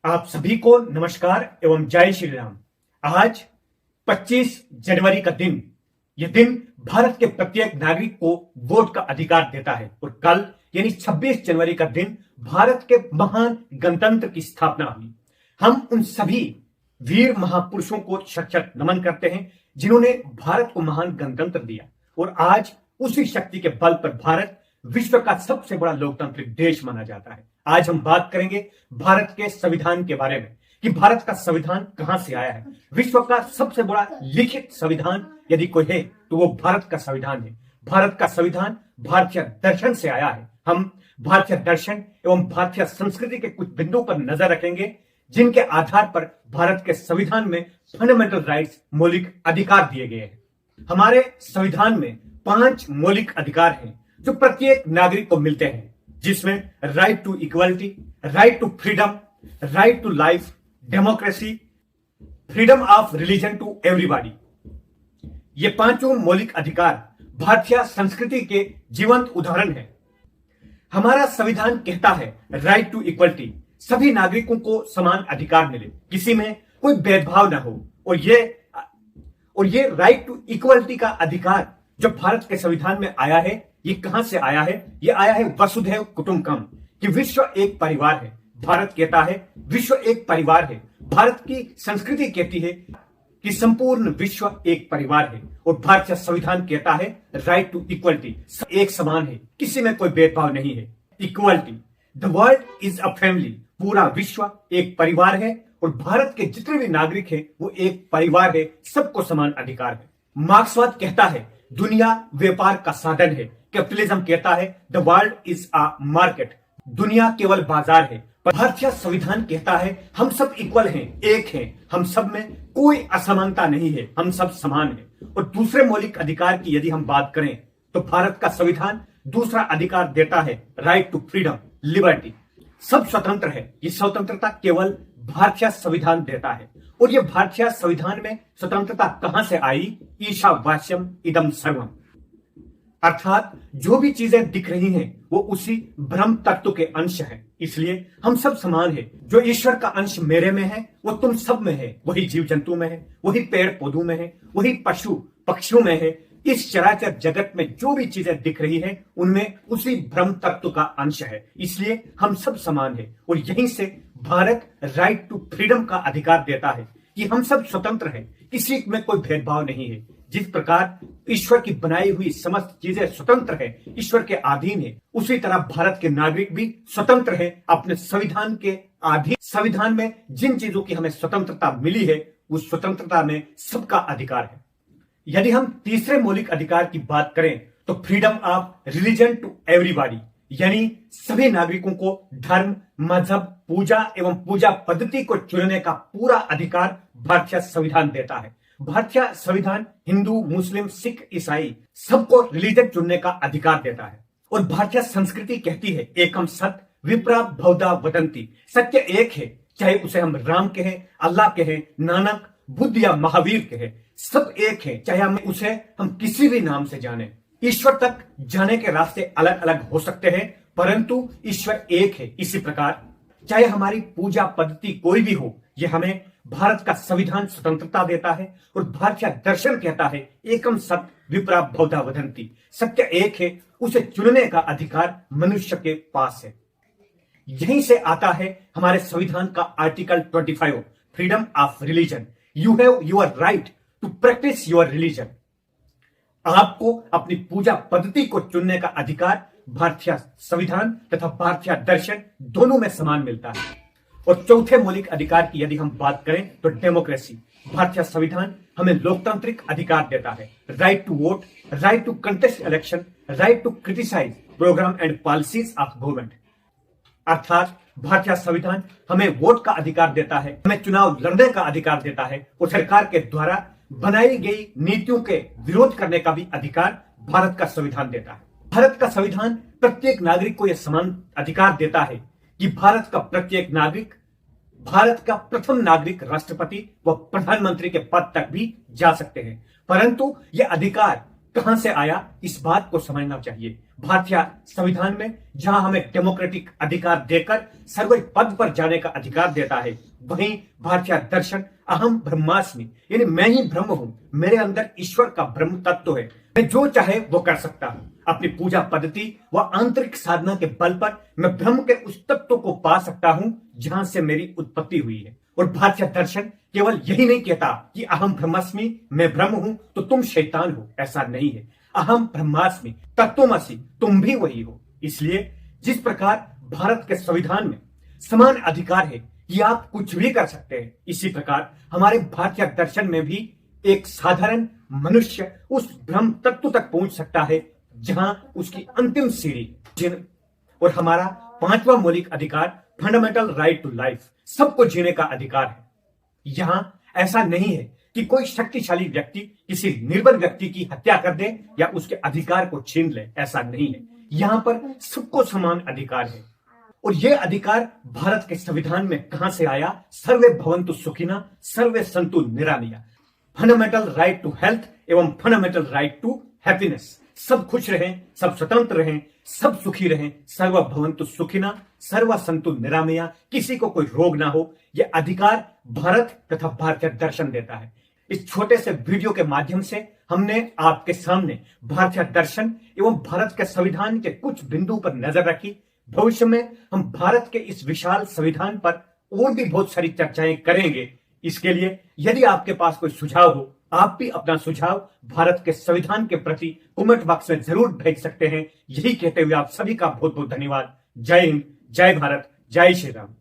आप सभी को नमस्कार एवं जय श्री राम। आज 25 जनवरी का दिन, यह दिन भारत के प्रत्येक नागरिक को वोट का अधिकार देता है और कल यानी 26 जनवरी का दिन भारत के महान गणतंत्र की स्थापना हुई। हम उन सभी वीर महापुरुषों को शत नमन करते हैं जिन्होंने भारत को महान गणतंत्र दिया और आज उसी शक्ति के बल पर भारत विश्व का सबसे बड़ा लोकतांत्रिक देश माना जाता है। आज हम बात करेंगे भारत के संविधान के बारे में कि भारत का संविधान कहां से आया है। विश्व का सबसे बड़ा लिखित संविधान यदि कोई है तो वो भारत का संविधान है। भारत का संविधान भारतीय दर्शन से आया है। हम भारतीय दर्शन एवं भारतीय संस्कृति के कुछ बिंदुओं पर नजर रखेंगे जिनके आधार पर भारत के संविधान में फंडामेंटल राइट्स, मौलिक अधिकार दिए गए हैं। हमारे संविधान में 5 मौलिक अधिकार हैं जो प्रत्येक नागरिक को मिलते हैं, जिसमें right to equality, right to freedom, right to life, democracy, freedom of religion to everybody. ये 5 मौलिक अधिकार भारतीय संस्कृति के जीवंत उदाहरण हैं। हमारा संविधान कहता है राइट टू इक्वलिटी, सभी नागरिकों को समान अधिकार मिले, किसी में कोई भेदभाव ना हो। और ये राइट टू इक्वलिटी का अधिकार जो भारत के संविधान में आया है, ये कहां से आया है? ये आया है वसुधैव कुटुंबकम, कि विश्व एक परिवार है। भारत कहता है विश्व एक परिवार है। भारत की संस्कृति कहती है कि संपूर्ण विश्व एक परिवार है और भारतीय संविधान कहता है राइट टू इक्वलिटी, एक समान है, किसी में कोई भेदभाव नहीं है। Equality, the world is a family, पूरा विश्व एक परिवार है और भारत के जितने भी नागरिक हैं वो एक परिवार है, सबको समान अधिकार है। मार्क्सवाद कहता है दुनिया व्यापार का साधन है। कैपिटलिज्म कहता है the world is a market, दुनिया केवल बाजार है। भारतीय संविधान कहता है हम सब इक्वल हैं, एक हैं, हम सब में कोई असमानता नहीं है, हम सब समान हैं। और दूसरे मौलिक अधिकार की यदि हम बात करें तो भारत का संविधान दूसरा अधिकार देता है राइट टू फ्रीडम, लिबर्टी। सब स्वतंत्र है, ये स्वतंत्रता केवल भारतीय संविधान देता है। और ये भारतीय संविधान में स्वतंत्रता कहां से आई? ईशावास्यम इदम सर्वम, अर्थात जो भी चीजें दिख रही हैं वो उसी ब्रह्म तत्व के अंश हैं, इसलिए हम सब समान हैं। जो ईश्वर का अंश मेरे में है वो तुम सब में है, वही जीव जंतु में है, वही पेड़ पौधों में है, वही पशु पक्षियों में है। इस चराचर जगत में जो भी चीजें दिख रही हैं उनमें उसी ब्रह्म तत्व का अंश है, इसलिए हम सब समान हैं। और यहीं से भारत राइट टू फ्रीडम का अधिकार देता है कि हम सब स्वतंत्र हैं, किसी में कोई भेदभाव नहीं है। जिस प्रकार ईश्वर की बनाई हुई समस्त चीजें स्वतंत्र है, ईश्वर के अधीन है, उसी तरह भारत के नागरिक भी स्वतंत्र है अपने संविधान के अधीन। संविधान में जिन चीजों की हमें स्वतंत्रता मिली है उस स्वतंत्रता में सबका अधिकार है। यदि हम तीसरे मौलिक अधिकार की बात करें तो freedom of religion to everybody, यानी सभी नागरिकों को धर्म, मजहब, पूजा एवं पूजा पद्धति को चुनने का पूरा अधिकार भारतीय संविधान देता है। भारतीय संविधान हिंदू, मुस्लिम, सिख, ईसाई सबको रिलीजन चुनने का अधिकार देता है। और भारतीय संस्कृति कहती है एकम सत्य विप्रा बहुधा वदंती, सत्य एक है, चाहे उसे हम राम कहें, अल्लाह कहें, नानक, बुद्ध या महावीर कहें, सब एक है, चाहे हम किसी भी नाम से जाने। ईश्वर तक जाने के रास्ते अलग अलग हो सकते हैं परंतु ईश्वर एक है। इसी प्रकार चाहे हमारी पूजा पद्धति कोई भी हो, यह हमें भारत का संविधान स्वतंत्रता देता है। और भारतीय दर्शन कहता है एकम सत्य विप्रा बहुधा वदंती, सत्य एक है, उसे चुनने का अधिकार मनुष्य के पास है। यहीं से आता है हमारे संविधान का article 25, freedom of religion. You have your right to practise your religion, आपको अपनी पूजा पद्धति को चुनने का अधिकार भारतीय संविधान तथा भारतीय दर्शन दोनों में समान मिलता है। और चौथे मौलिक अधिकार की यदि हम बात करें तो डेमोक्रेसी, भारतीय संविधान हमें लोकतांत्रिक अधिकार देता है। Right to vote, right to contest election, right to criticise programme and policies of government, अर्थात भारतीय संविधान हमें वोट का अधिकार देता है, हमें चुनाव लड़ने का अधिकार देता है और सरकार के द्वारा बनाई गई नीतियों के विरोध करने का भी अधिकार भारत का संविधान देता है। भारत का संविधान प्रत्येक नागरिक को यह समान अधिकार देता है कि भारत का प्रत्येक नागरिक, भारत का प्रथम नागरिक राष्ट्रपति व प्रधानमंत्री के पद तक भी जा सकते हैं, परंतु यह अधिकार कहां से आया, इस बात को समझना चाहिए। भारतीय संविधान में जहां हमें डेमोक्रेटिक अधिकार देकर सर्वोच्च पद पर जाने का अधिकार देता है, वहीं भारतीय दर्शन अहम ब्रह्मास्मि यानी मैं ही ब्रह्म हूं, मेरे अंदर ईश्वर का ब्रह्म तत्व है, मैं जो चाहे वो कर सकता हूं। अपनी पूजा पद्धति व आंतरिक साधना के बल पर मैं ब्रह्म के उस तत्व को पा सकता हूं जहां से मेरी उत्पत्ति हुई है। और भारतीय दर्शन केवल यही नहीं कहता कि अहम ब्रह्मास्मि, मैं ब्रह्म हूं तो तुम शैतान हो, ऐसा नहीं है। अहम ब्रह्मास्मि तत्वमसि, तुम भी वही हो। इसलिए जिस प्रकार भारत के संविधान में समान अधिकार है कि आप कुछ भी कर सकते हैं, इसी प्रकार हमारे भारतीय दर्शन में भी एक साधारण मनुष्य उस ब्रह्म तत्व तक पहुंच सकता है जहां उसकी अंतिम सीढ़ी और हमारा पांचवा मौलिक अधिकार फंडामेंटल राइट टू लाइफ, सबको जीने का अधिकार है। यहां ऐसा नहीं है कि कोई शक्तिशाली व्यक्ति किसी निर्बल व्यक्ति की हत्या कर दे या उसके अधिकार को छीन ले, ऐसा नहीं है। यहां पर सबको समान अधिकार है। और यह अधिकार भारत के संविधान में कहां से आया? सर्वे भवन्तु सुखिनः सर्वे सन्तु निरामया, फंडामेंटल राइट टू हेल्थ एवं फंडामेंटल राइट टू हैप्पीनेस। सब खुश रहें, सब स्वतंत्र रहें, सब सुखी रहें, सर्व भवन्तु सुखिनः सर्व सन्तु निरामया, किसी को कोई रोग ना हो। यह अधिकार भारत तथा भारतीय दर्शन देता है। इस छोटे से वीडियो के माध्यम से हमने आपके सामने भारतीय दर्शन एवं भारत के संविधान के कुछ बिंदु पर नजर रखी। भविष्य में हम भारत के इस विशाल संविधान पर और भी बहुत सारी चर्चाएं करेंगे। इसके लिए यदि आपके पास कोई सुझाव हो, आप भी अपना सुझाव भारत के संविधान के प्रति कमेंट बॉक्स में जरूर भेज सकते हैं। यही कहते हुए आप सभी का बहुत बहुत धन्यवाद। जय हिंद, जय भारत, जय श्री राम।